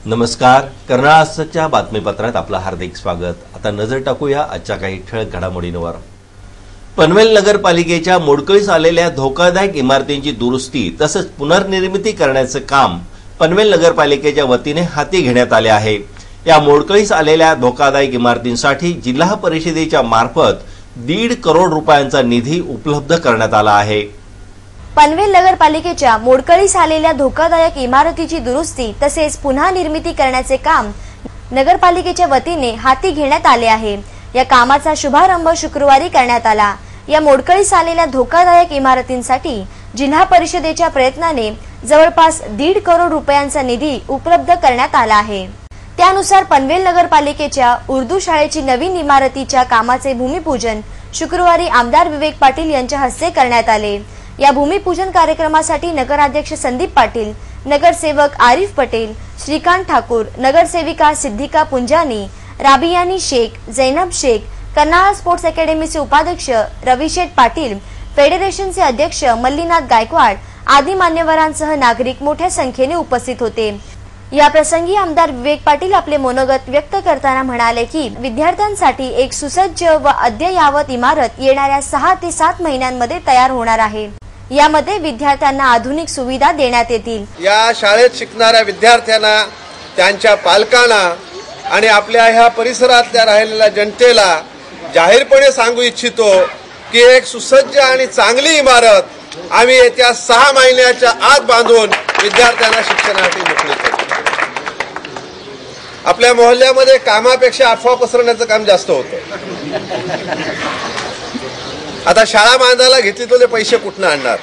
नमस्कार, कर्नाळच्या बातमीपत्रात आपलं हार्दिक स्वागत। आता नजर टाकूया आजच्या काही ठळक घडामोडींवर। पनवेल नगरपालिकेच्या मोडकळीस आलेल्या धोकादायक इमारतींची दुरुस्ती तसंच पुनर्निर्मिती करण्याचे काम पनवेल नगरपालिकेच्या वतीने हाती घेण्यात आले आहे। या मोडकळीस आलेल्या धोकादायक इमारतींसाठी जिल्हा परिषदेच्या मार्फत 1.5 करोड रुपयांचा निधी उपलब्ध करण्यात आला आहे। पनवेल नगरपालिकेच्या मोडकळीस आलेल्या धोकादायक इमारतीची दुरुस्ती तसेच पुन्हा निर्मिती करण्याचे काम नगरपालिकेच्या वतीने हाती घेण्यात आले आहे। या कामाचा शुभारंभ शुक्रवारी करण्यात आला। या मोडकळीस आलेल्या धोकादायक इमारतींसाठी जिल्हा परिषदेच्या प्रयत्नाने जवळपास 1.5 करोड रुपयांचा निधी उपलब्ध करण्यात आला आहे। त्यानुसार पनवेल नगरपालिकेच्या उर्दू शाळेची नवीन इमारतीच्या कामाचे भूमिपूजन शुक्रवारी आमदार विवेक पाटील यांच्या हस्ते करण्यात आले। या भूमिपूजन कार्यक्रमासाठी नगराध्यक्ष संदीप पाटील, नगरसेवक आरिफ पटेल, श्रीकांत ठाकूर, नगरसेविका सिद्धिका पुंजानी, राबियानी शेख, जैनब शेख, कर्नाळ स्पोर्ट्स अकॅडमीचे उपाध्यक्ष रविशेठ पाटील, फेडरेशनचे अध्यक्ष मल्लीनाथ गायकवाड आदी मान्यवरांसह नागरिक मोठ्या संख्येने उपस्थित होते। या प्रसंगी आमदार विवेक पाटील आपले मनोगत व्यक्त करताना म्हणाले की विद्यार्थ्यांसाठी एक सुसज्ज व अद्ययावत इमारत येणाऱ्या 6 ते 7 महिन्यांमध्ये तयार होणार आहे। यामध्ये विद्यार्थ्यांना आधुनिक सुविधा देण्यात येतील। या शाळेत शिकणाऱ्या विद्यार्थ्यांना, त्यांच्या पालकांना आणि आपल्या ह्या परिसरातल्या राहिलेल्या जनतेला जाहीरपणे सांगू इच्छितो की एक सुसज्ज आणि चांगली इमारत आम्ही येत्या 6 महिन्याच्या आत बांधून विद्यार्थ्यांना शिक्षणासाठी मोकळी करू। आपल्या मोहल्ल्यामध्ये कामापेक्षा अफवा पसरवण्याचं काम जास्त होतं। आता शाळा बांधायला घेतली तर पैसे कुठून आणणार?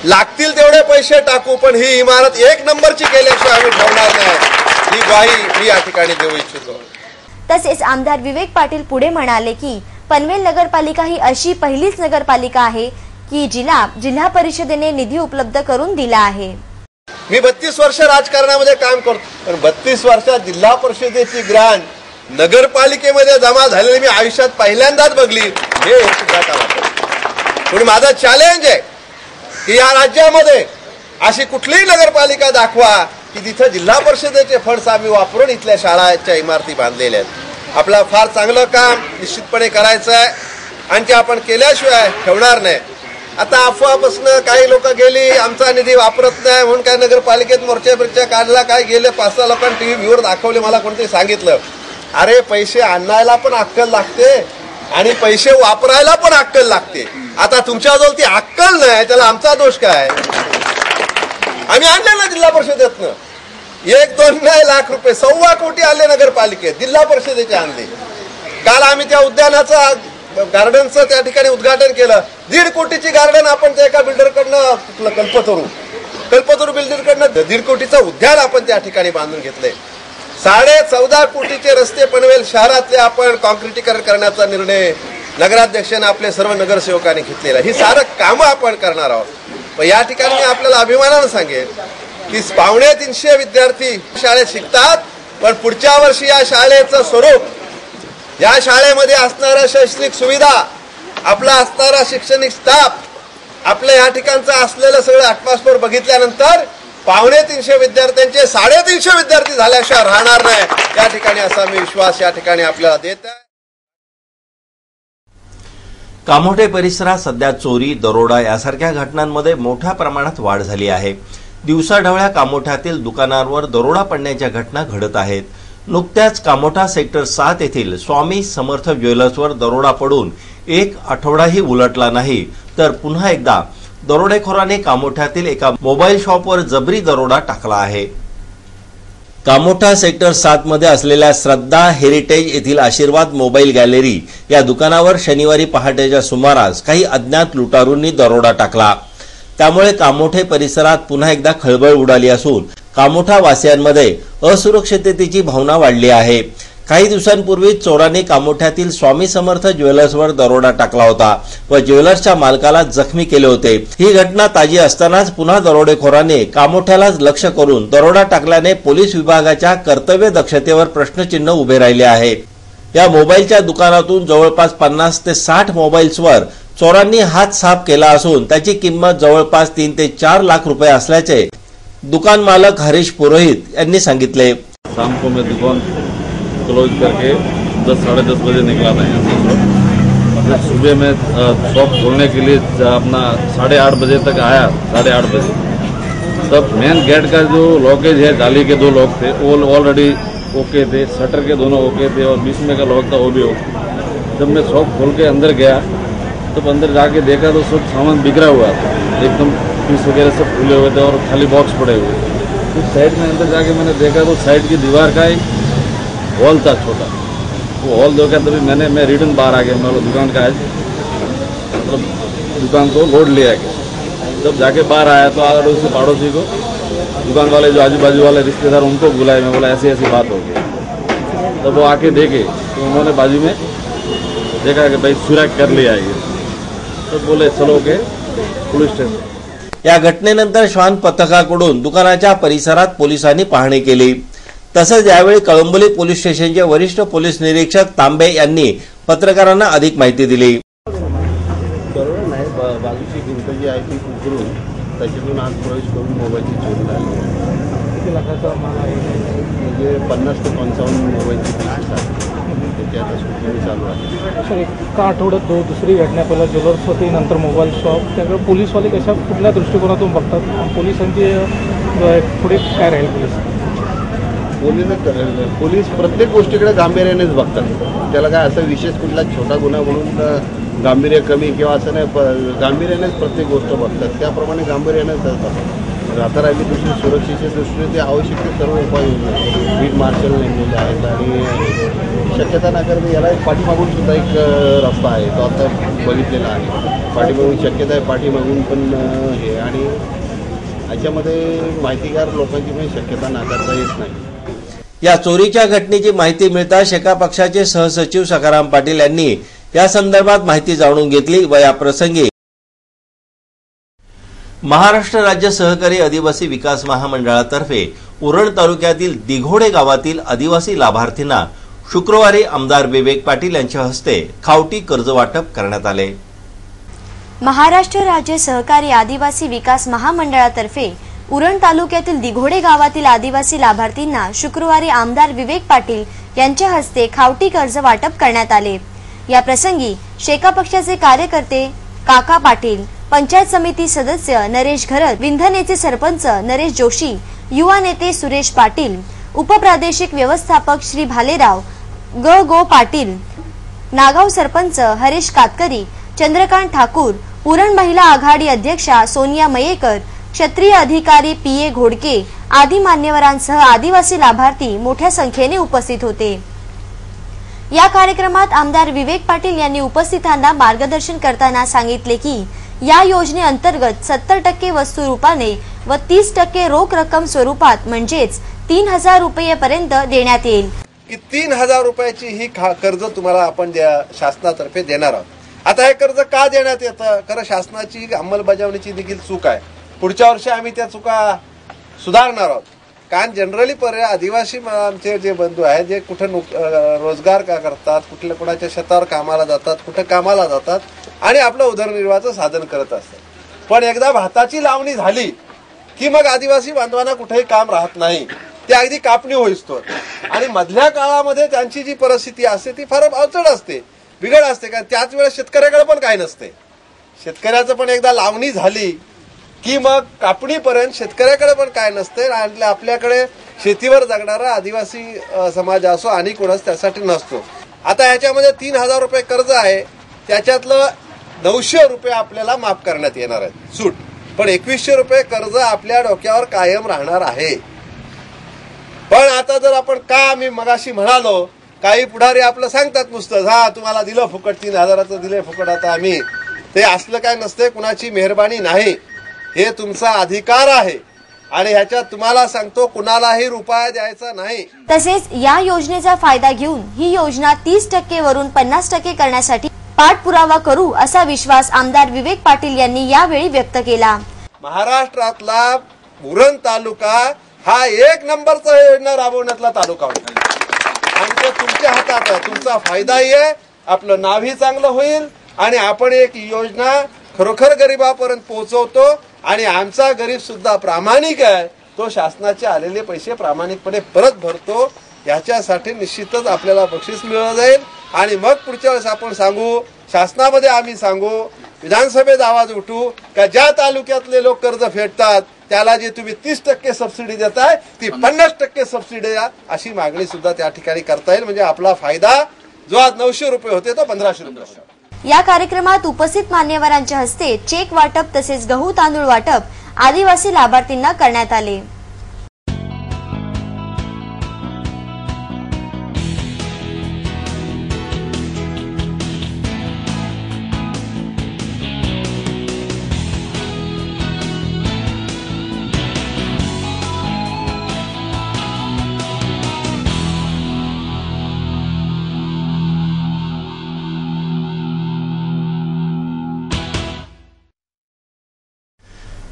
लागतील तेवढे पैसे टाकू, पण ही इमारत 1 नंबरची केल्याशिवाय आम्ही ठेवणार नाही, ही ग्वाही मी या ठिकाणी देऊ इच्छितो। तसेच आमदार विवेक पाटील पुढे म्हणाले की पनवेल नगरपालिका ही अशी पहिलीच नगरपालिका आहे की जिल्हा परिषदेने निधी उपलब्ध करून दिला आहे। मी 32 वर्ष राजकारणामध्ये काम करतो, पण 32 वर्षात जिल्हा परिषदेची ग्रांट नगरपालिकेमध्ये जमा झालेली मी आयुष्यात पहिल्यांदाच बघली। हे पण माझा चॅलेंज आहे की या राज्यामध्ये अशी कुठलीही नगरपालिका दाखवा की तिथे जिल्हा परिषदेचे फंड्स आम्ही वापरून इथल्या शाळांच्या इमारती बांधलेल्या आहेत। आपला फार चांगलं काम निश्चितपणे करायचं आहे आणि ते आपण केल्याशिवाय ठेवणार नाही। आता अफवापासून काही लोक गेली, आमचा निधी वापरत नाही म्हणून काय नगरपालिकेत मोर्चा काढला, काय गेले 5-6 लोकांनी टीव्ही व्ह्यूवर दाखवले, मला कोणतरी सांगितलं अरे पैसे आणायला पण अक्कल लागते आणि पैसे वापरायला पण अक्कल लागते। आता तुमच्याजवळ ती अक्कल नाही, त्याला आमचा दोष काय? आम्ही आणले ना जिल्हा परिषदेतनं 1-2 लाख रुपये, 1.25 कोटी आले नगरपालिकेत, जिल्हा परिषदेचे आणले। काल आम्ही त्या उद्यानाचा गार्डनचं त्या ठिकाणी उद्घाटन केलं। 1.5 कोटीची गार्डन आपण त्या एका बिल्डरकडनं कल्पतरू बिल्डरकडनं 1.5 कोटीचं उद्यान आपण त्या ठिकाणी बांधून घेतलंय। 14.5 कोटीचे रस्ते पनवेल शहरातले आपण कॉन्क्रिटीकरण करण्याचा निर्णय नगराध्यक्षांनी आपले सर्व नगरसेवकांनी घेतलेला। ही सारं कामं आपण करणार आहोत। पण या ठिकाणी मी आपल्याला अभिमानानं सांगेन की 350 विद्यार्थी शाळेत शिकतात, पण पुढच्या वर्षी या शाळेचं स्वरूप, या शाळेमध्ये असणाऱ्या शैक्षणिक सुविधा, आपला असणारा शैक्षणिक स्टाफ, आपल्या या ठिकाणचं असलेलं सगळं ॲटमॉस्फिअर बघितल्यानंतर 350 विद्यार्थ्यांचे 350 विद्यार्थी झाल्याशिवाय राहणार नाही या ठिकाणी, असा मी विश्वास या ठिकाणी आपल्याला देत आहे। कामोठे परिसरात सध्या चोरी, दरोडा यासारख्या घटनांमध्ये मोठ्या प्रमाणात वाढ झाली आहे। दिवसाढवळ्या कामोठ्यातील दुकानांवर दरोडा पडण्याच्या घटना घडत आहेत। नुकत्याच कामोठा सेक्टर 7 येथील स्वामी समर्थ ज्वेलर्सवर दरोडा पडून 1 आठवडाही उलटला नाही, तर पुन्हा एकदा दरोडेखोराने कामोठ्यातील एका मोबाईल शॉपवर जबरी दरोडा टाकला आहे। कामोठा सेक्टर 7 मध्ये असलेल्या श्रद्धा हेरिटेज येथील आशीर्वाद मोबाईल गॅलरी या दुकानावर शनिवारी पहाटेच्या सुमारास काही अज्ञात लुटारूंनी दरोडा टाकला। त्यामुळे कामोठे परिसरात पुन्हा एकदा खळबळ उडाली असून कामोठा वासियांमध्ये असुरक्षिततेची भावना वाढली आहे। काही दिवसांपूर्वी चोरांनी कामोठ्यातील स्वामी समर्थ ज्वेलर्सवर दरोडा टाकला होता व ज्वेलर्सच्या मालकाला जखमी केले होते। ही घटना ताजी असतानाच पुन्हा दरोडेखोरांनी कामोठ्यालाच लक्ष्य करून दरोडा टाकल्याने पोलीस विभागाच्या कर्तव्य दक्षतेवर प्रश्नचिन्ह उभे राहिले आहे। या मोबाईलच्या दुकानातून जवळपास 50 ते 60 मोबाईल्सवर चोरांनी हात साफ केला असून त्याची किंमत जवळपास 3 ते 4 लाख रुपये असल्याचे दुकान मालक हरीश पुरोहित यांनी सांगितले। शाम को मैं दुकान क्लोज करके 10 साढ़े 10 बजे निकला था यहाँ से। सुबह में शॉप खोलने के लिए अपना 8:30 बजे तक आया, 8:30 बजे तब मेन गेट का जो लॉकेज है, जाली के 2 लॉक थे वो ऑलरेडी ओके थे, शटर के दोनों ओके थे और बीच में का लॉक था वो भी ओके। जब मैं शॉप खोल के अंदर गया तब अंदर जाके देखा तो सब सामान बिखरा हुआ था, एकदम पीस वगैरह सब खुले हुए थे और खाली बॉक्स पड़े हुए थे। उस साइड में अंदर जाके मैंने देखा तो साइड की दीवार का एक हॉल था छोटा, वो हॉल देखा तभी मैं रिटर्न बाहर आ गया। मैं दुकान का आज मतलब दुकान को लोड ले आया। जब जाके बाहर आया तो अड़ोसी पड़ोसी को, दुकान वाले जो आजू बाजू वाले रिश्तेदार उनको बुलाए। मैं बोला ऐसी ऐसी बात हो गई। तब वो आके देखे तो उन्होंने बाजू में देखा कि भाई सुराग कर लिया है। तो बोले चलो के पोलीस स्टेशन। या घटनेनंतर श्वान पथकाकडून दुकानाच्या परिसरात पोलिसांनी पाहणी केली। तसेच यावेळी कळंबोली पोलीस स्टेशनचे वरिष्ठ पोलीस निरीक्षक तांबे यांनी पत्रकारांना अधिक माहिती दिली। बाजूची भिंत जी आहे ती उकरून त्याच्यातून आत प्रवेश करून मोबाईलची चोरी झाली। किती लाखाचा माल आहे? म्हणजे 50 ते 55 मोबाईलची पीसेस आहेत, त्याची आता शोधणी चालू आहे। सर, एका आठवड्यात दुसरी घटना, पहिला ज्वेलर्स होती, नंतर मोबाईल शॉप, त्याकडे पोलीसवाले कुठल्या दृष्टिकोनातून बघतात? पोलिसांची पुढे काय राहील? पोलीस प्रत्येक गोष्टीकडे गांभीर्यानेच बघतात। त्याला काय असं विशेष कुठला छोटा गुन्हा म्हणून गांभीर्य कमी किंवा असं नाही, गांभीर्यानेच प्रत्येक गोष्ट बघतात, त्याप्रमाणे गांभीर्यानेच करतात। रात्ररात्री दुसरी सुरक्षेच्या दृष्टीने ते आवश्यक ते सर्व उपाययोजना बीट मार्शल नेमलेले आहेत आणि शक्यता नाकारता याला पाठीमागून सुद्धा एक रस्ता आहे, तो आता बघितलेला आहे। पाठीमागून शक्यता आहे, पाठीमागून पण हे, आणि याच्यामध्ये माहितीगार लोकांची पण शक्यता नाकारता येत नाही। या चोरीच्या घटनेची माहिती मिळताच शेका पक्षाचे सहसचिव सखाराम पाटील यांनी या संदर्भात माहिती जाणून घेतली व या प्रसंगी महाराष्ट्र राज्य सहकारी आदिवासी विकास महामंडळातर्फे उरण तालुक्यातील दिघोडे गावातील आदिवासी लाभार्थींना शुक्रवारी आमदार विवेक पाटील यांच्या हस्ते खावटी कर्ज वाटप करण्यात आले। महाराष्ट्र राज्य सहकारी आदिवासी विकास महामंडळातर्फे उरण तालुक्यातील दिघोडे गावातील आदिवासी लाभार्थींना शुक्रवारी आमदार विवेक पाटील यांच्या हस्ते खावटी कर्ज वाटप करण्यात आले। या प्रसंगी शेका पक्षाचे कार्यकर्ते काका पाटील, पंचायत समिती सदस्य नरेश घरत, विंधनेचे सरपंच नरेश जोशी, युवा नेते सुरेश पाटील, उपप्रादेशिक व्यवस्थापक श्री भालेराव गो पाटील, नागाव सरपंच हरीश कातकरी, चंद्रकांत ठाकूर, उरण महिला आघाडी अध्यक्षा सोनिया मयेकर, क्षत्रिय अधिकारी पीए घोडके आदी मान्यवरांसह आदिवासी लाभार्थी मोठ्या संख्येने उपस्थित होते। या कार्यक्रमात आमदार विवेक पाटील यांनी उपस्थितांना मार्गदर्शन करताना सांगितले की या योजनेअंतर्गत 70% वस्तू रूपाने व 30% रोख रक्कम स्वरूपात म्हणजेच 3000 रुपयेपर्यंत देण्यात येईल। की 3000 रुपयाची ही कर्ज तुम्हाला आपण शासनातर्फे देणार आहोत। आता हे कर्ज का देण्यात येतं? खरं शासनाची अंमलबजावणीची देखील चूक आहे। पुढच्या वर्षी आम्ही त्या चुका सुधारणार आहोत। कारण जनरली आदिवासी आमचे जे बंधू आहेत जे कुठे रोजगार का करतात, कुठल्या कुणाच्या शेतावर कामाला जातात, कुठे कामाला जातात आणि आपलं उदरनिर्वाहाचं साधन करत असतात, पण एकदा भाताची लावणी झाली की मग आदिवासी बांधवांना कुठेही काम राहत नाही, ते अगदी कापणी होईस्तोवर। आणि मधल्या काळामध्ये त्यांची जी परिस्थिती असते ती फार अवचड असते, बिघड असते, कारण त्याच वेळेस शेतकऱ्याकडे पण काय नसते। शेतकऱ्याचं पण एकदा लावणी झाली की मग कापणीपर्यंत शेतकऱ्याकडे पण काय नसते आणि आपल्याकडे शेतीवर जगणारा आदिवासी समाज असो आणि कोणाच त्यासाठी नसतो। आता ह्याच्यामध्ये 3000 रुपये कर्ज आहे, त्याच्यातलं 900 रुपये आपल्याला माफ करण्यात येणार आहेत सूट, पण 2100 रुपये कर्ज आपल्या डोक्यावर कायम राहणार आहे। पण आता जर आपण का मी मगाशी म्हणालो, काही पुढारी आपलं सांगतात नुसतं हा तुम्हाला दिलं फुकट, 3000चं दिले फुकट, आता आम्ही ते असलं काय नसते, कुणाची मेहरबानी नाही, हे तुमचा अधिकार आहे आणि ह्याच्यात तुम्हाला सांगतो कुणालाही रुपया द्यायचा नाही। तसेच या योजनेचा फायदा घेऊन ही योजना 30% वरून 50% करण्यासाठी पाठपुरावा करू असा विश्वास आमदार विवेक पाटील यांनी यावेळी व्यक्त केला। महाराष्ट्रातला उरण तालुका हा 1 नंबरचा योजना राबवण्यातला तालुका होता आणि ते तुमच्या हातात आहे। तुमचा फायदाही आहे, आपलं नावही चांगलं होईल आणि आपण एक योजना खरोखर गरिबापर्यंत पोहोचवतो आणि आमचा गरीब सुद्धा प्रामाणिक आहे तो शासनाचे आलेले पैसे प्रामाणिकपणे परत भरतो, याच्यासाठी निश्चितच आपल्याला बक्षीस मिळवलं जाईल। आणि मग पुढच्या वेळेस आपण सांगू, शासनामध्ये आम्ही सांगू, विधानसभेत आवाज उठू का ज्या तालुक्यातले लोक कर्ज फेडतात त्याला जे तुम्ही 30% सबसिडी देताय ती 50% सबसिडी द्या, अशी मागणी सुद्धा त्या ठिकाणी करता येईल। म्हणजे आपला फायदा जो आज 900 रुपये होते तो 1500 रुपये। या कार्यक्रमात उपस्थित मान्यवरांच्या हस्ते चेक वाटप तसेच गहू तांदूळ वाटप आदिवासी लाभार्थींना करण्यात आले।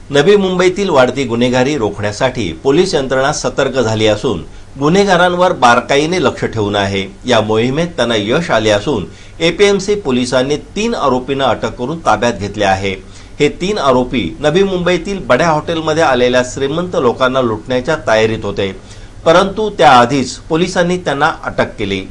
नवी मुंबईतील वाढती गुन्हेगारी रोखण्यासाठी पोलीस यंत्रणा सतर्क झाली असून गुन्हेगारांवर बारकाईने लक्ष ठेवून आहे। या मोहिमेत त्यांना यश आले असून एपीएमसी पोलिसांनी 3 आरोपींना अटक करून ताब्यात घेतले आहे। हे 3 आरोपी नवी मुंबईतील बड्या हॉटेलमध्ये आलेल्या श्रीमंत लोकांना लुटण्याच्या तयारीत होते, परंतु त्याआधीच पोलिसांनी त्यांना अटक केली।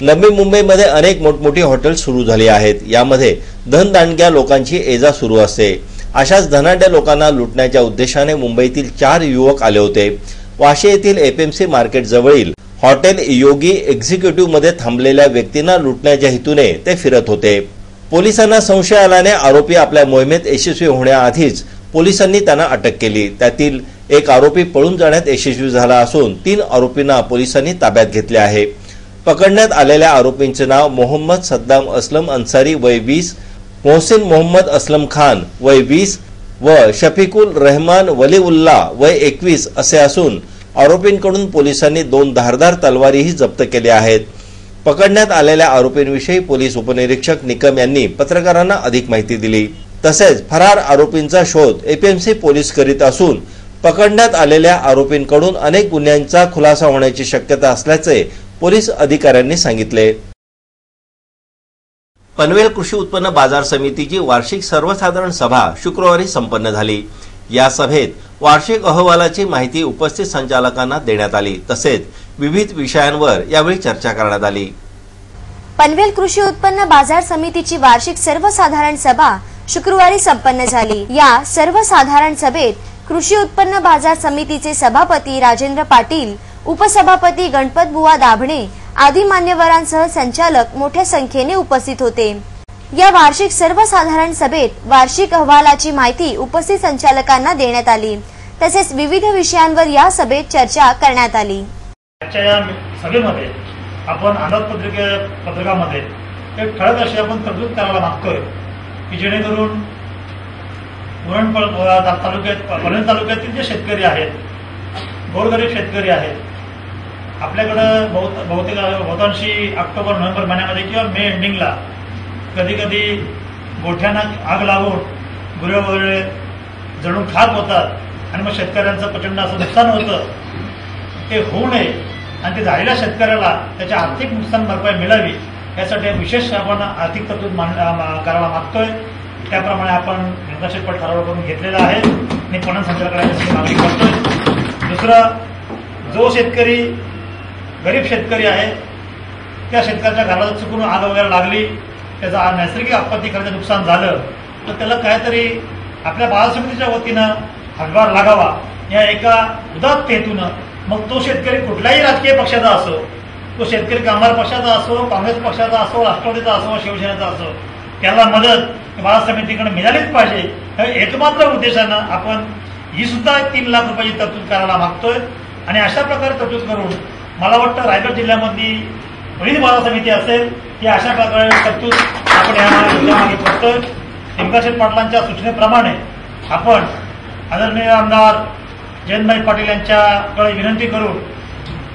नवी मुंबईमध्ये अनेक मोठमोठी हॉटेल सुरू झाली आहेत, यामध्ये धनदांडग्या लोकांची एजा सुरू असते। अशाच धनाढ्य लोकांना लुटण्याच्या उद्देशाने मुंबईतील 4 युवक आले होते। वाशी येथील एपीएमसी मार्केट जवळील हॉटेल योगी एक्झिक्युटिव्ह मध्ये थांबलेल्या व्यक्तींना लुटण्याच्या हेतूने ते फिरत होते। पोलिसांना संशय आल्याने आरोपी आपल्या मोहिमेत यशस्वी होण्याआधीच पोलिसांनी त्यांना अटक केली। त्यातील एक आरोपी पळून जाण्यात यशस्वी झाला असून 3 आरोपींना पोलिसांनी ताब्यात घेतले आहे। पकडण्यात आलेल्या आरोपींचे नाव मोहम्मद सद्दाम असलम अन्सारी वय 20, मोहसिन मोहम्मद असलम खान वय 20 व शफिकुल रहमान वलीउल्ला वय 21 असे असून आरोपींकडून पोलिसांनी 2 धारदार तलवारीही जप्त केल्या आहेत। पकडण्यात आलेल्या आरोपींविषयी पोलीस उपनिरीक्षक निकम यांनी पत्रकारांना अधिक माहिती दिली। तसेच फरार आरोपींचा शोध एपीएमसी पोलीस करीत असून पकडण्यात आलेल्या आरोपींकडून अनेक गुन्ह्यांचा खुलासा होण्याची शक्यता असल्याचे पोलीस अधिकाऱ्यांनी सांगितले। पनवेल कृषी उत्पन्न बाजार समितीची वार्षिक सर्वसाधारण सभा शुक्रवारी संपन्न झाली। या सभेत वार्षिक अहवालाची माहिती उपस्थित संचालकांना देण्यात आली, तसेच विविध विषयांवर यावेळी चर्चा करण्यात आली। पनवेल कृषी उत्पन्न बाजार समितीची वार्षिक सर्वसाधारण सभा शुक्रवारी संपन्न झाली। या सर्वसाधारण सभेत कृषी उत्पन्न बाजार समितीचे सभापती राजेंद्र पाटील, उपसभापती गणपतबुवा दाभणे आदी मान्यवरांसह संचालक मोठ्या संख्येने उपस्थित होते। या वार्षिक सर्वसाधारण सभेत वार्षिक अहवालाची माहिती उपस्थित संचालकांना देण्यात आली, तसेच विविध विषयांवर या सभेत चर्चा करण्यात आली। आजच्या या सभेमध्ये आपण अंदाजपत्रकामध्ये एक ठळक अशी आपण तरतूद करायला मागतोय की जेणेकरून पनवेल तालुक्यातील जे शेतकरी आहेत, गोरगरीब शेतकरी आहेत, आपल्याकडं बहुतांशी ऑक्टोबर नोव्हेंबर महिन्यामध्ये किंवा मे एंडिंगला कधी कधी गोठ्यांना आग लागून गुरे वगैरे जळून खाक होतात आणि मग शेतकऱ्यांचं प्रचंड असं नुकसान होतं। ते होऊ नये आणि ते झालेल्या शेतकऱ्याला त्याच्या आर्थिक नुकसान भरपाई मिळावी यासाठी विशेष आपण आर्थिक तरतूद करायला मागतोय। त्याप्रमाणे आपण निर्देशक ठराव करून घेतलेला आहे आणि पणन संचालकांची मागणी करतोय। दुसरं, जो शेतकरी गरीब शेतकरी आहे त्या शेतकऱ्याच्या घराला चुकून आग वगैरे लागली, त्याचा नैसर्गिक आपत्तीकराचं नुकसान झालं तर त्याला काहीतरी आपल्या बाजार समितीच्या वतीनं हातभार लागावा या एका उदात्त हेतूनं मग तो शेतकरी कुठल्याही राजकीय पक्षाचा असो, तो शेतकरी कामगार पक्षाचा असो, काँग्रेस पक्षाचा असो, राष्ट्रवादीचा असो, शिवसेनेचा असो, त्याला मदत बाजार समितीकडे मिळालीच पाहिजे। एकमात्र उद्देशानं आपण ही सुद्धा 3 लाख रुपयाची तरतूद करायला मागतोय आणि अशा प्रकारे तरतूद करून मला वाटतं रायगड जिल्ह्यामधली पहिली बाजार समिती असेल की अशा प्रकारे तरतूद आपण यामागे करतोय। टिंकाशेठ पाटलांच्या सूचनेप्रमाणे आपण आदरणीय आमदार जयंतभाई पाटील यांच्याकडे विनंती करून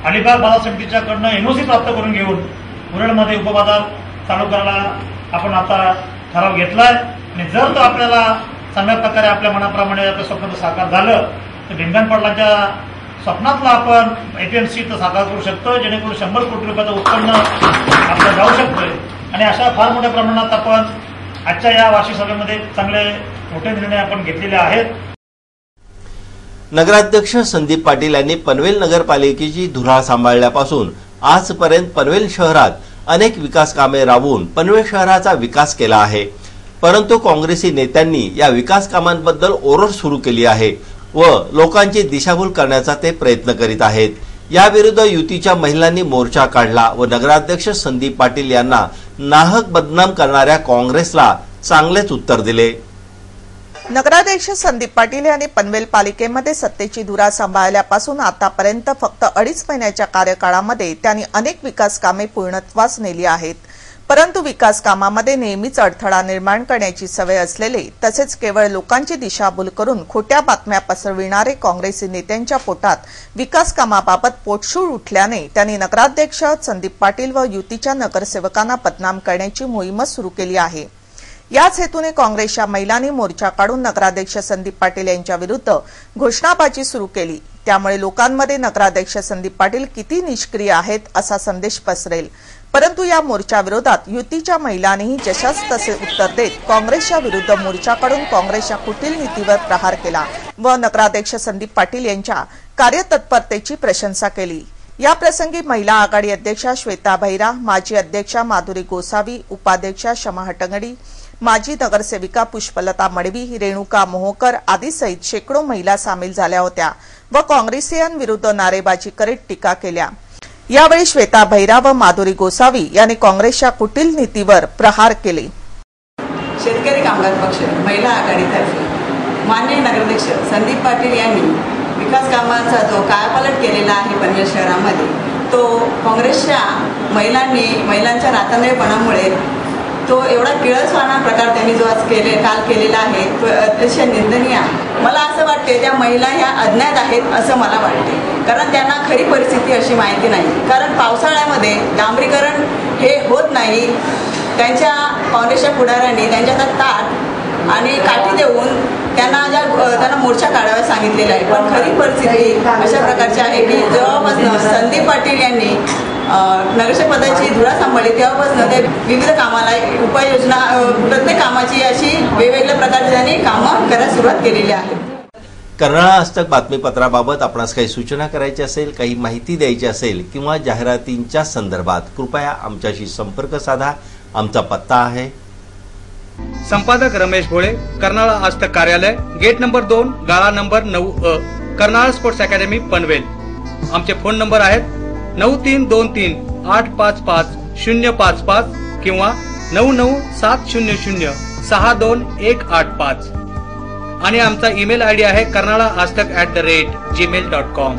अलिबाग बाजार समितीच्याकडनं एनओसी प्राप्त करून घेऊन उरणमध्ये उपबाजार चालू करायला आपण आता ठराव घेतलाय आणि जर तो आपल्याला चांगल्या प्रकारे आपल्या मनाप्रमाणे आपल्या स्वप्नाचं साकार झालं तर भिंगण पाटलांच्या स्वप्नातला आपण एपीएमसीचं साकार करू शकतो, जेणेकरून 100 कोटी रुपयाचं उत्पन्न आपलं जाऊ शकतोय आणि अशा फार मोठ्या प्रमाणात आपण आजच्या या वार्षिक सभेमध्ये चांगले मोठे निर्णय आपण घेतलेले आहेत। नगराध्यक्ष संदीप पाटील यांनी पनवेल नगरपालिकेची धुरा सांभाळल्यापासून आजपर्यंत पनवेल शहरात अनेक विकास कामे राबवून पनवेल शहराचा विकास केला आहे। परंतु काँग्रेसी नेत्यांनी या विकास कामांबद्दल ओरड सुरू केली आहे व लोकांची दिशाभूल करण्याचा ते प्रयत्न करीत आहेत। याविरुद्ध युतीच्या महिलांनी मोर्चा काढला व नगराध्यक्ष संदीप पाटील यांना नाहक बदनाम करणाऱ्या काँग्रेसला चांगलेच उत्तर दिले। नगराध्यक्ष संदीप पाटील यांनी पनवेल पालिकेमध्ये सत्तेची धुरा सांभाळल्यापासून आतापर्यंत फक्त 2.5 महिन्याच्या कार्यकाळामध्ये त्यांनी अनेक विकास कामे पूर्णत्वास नेली आहेत। परंतु विकास कामामध्ये नेहमीच अडथळा निर्माण करण्याची सवय असलेले तसेच केवळ लोकांची दिशाभूल करून खोट्या बातम्या पसरविणारे काँग्रेसी नेत्यांच्या पोटात विकास कामाबाबत पोटशूळ उठल्याने त्यांनी नगराध्यक्ष संदीप पाटील व युतीच्या नगरसेवकांना बदनाम करण्याची मोहीमच सुरू केली आहे। याच हेतूने काँग्रेसच्या महिलांनी मोर्चा काढून नगराध्यक्ष संदीप पाटील यांच्या विरुद्ध घोषणाबाजी सुरू केली। त्यामुळे लोकांमध्ये नगराध्यक्ष संदीप पाटील किती निष्क्रिय आहेत असा संदेश पसरेल। परंतु या मोर्चा विरोधात युतीच्या महिलांनीही जशास तसे उत्तर देत काँग्रेसच्या विरुद्ध मोर्चा काढून काँग्रेसच्या कुटील नीतीवर प्रहार केला व नगराध्यक्ष संदीप पाटील यांच्या कार्यतत्परतेची प्रशंसा केली। या प्रसंगी महिला आघाडी अध्यक्षा श्वेता भैरा, माजी अध्यक्षा माधुरी गोसावी, उपाध्यक्षा शमा हटंगडी, माजी नगरसेविका पुष्पलता मडवी, रेणुका मोहोकर आदी सहित शेकडो महिला सामील झाल्या होत्या व काँग्रेसियांविरुद्ध नारेबाजी करीत टीका केल्या। यावेळी श्वेता भैरा व माधुरी गोसावी यांनी काँग्रेसच्या कुटील नीतीवर प्रहार केले। शेतकरी कामगार पक्ष महिला आघाडीतर्फे माननीय नगराध्यक्ष संदीप पाटील यांनी विकास कामाचा जो कायापालट केलेला आहे पनवेल शहरामध्ये तो काँग्रेसच्या महिलांच्या नातांद्रेपणामुळे तो एवढा किळसवाणा प्रकार त्यांनी जो आज काल केलेला आहे तो अतिशय निंदनीय आहे। मला असं वाटते त्या महिला ह्या अज्ञात आहेत असं मला वाटते, कारण त्यांना खरी परिस्थिती अशी माहिती नाही। कारण पावसाळ्यामध्ये डांबरीकरण हे होत नाही। त्यांच्या काँग्रेसच्या पुढाऱ्यांनी त्यांच्या हातात ताट आणि काठी देऊन त्यांना मोर्चा काढायला सांगितलेला आहे, पण खरी परिस्थिती अशा प्रकारची आहे की जेव्हापासून संदीप पाटील यांनी नगरसेवक पदाची धुरा सांभाळली तेव्हापासून ते विविध कामाला उपाययोजना प्रत्येक कामाची अशी वेगवेगळ्या प्रकारची त्यांनी कामं करायला सुरुवात केलेली आहे। कर्नाळा आजतक बातमीपत्राबाबत आपणास काही सूचना करायची असेल, काही माहिती द्यायची असेल किंवा जाहिरातींच्या संदर्भात कृपया आमच्याशी संपर्क साधा। आमचा पत्ता आहे संपादक रमेश भोळे, कर्नाळा आजतक कार्यालय, गेट नंबर 2, गाळा number 9A, Karnala sports academy Panvel. आमचे फोन नंबर आहेत 9323855055 किंवा 9970062185 आणि आमचा ईमेल आयडी आहे karnalaaztak@gmail.com।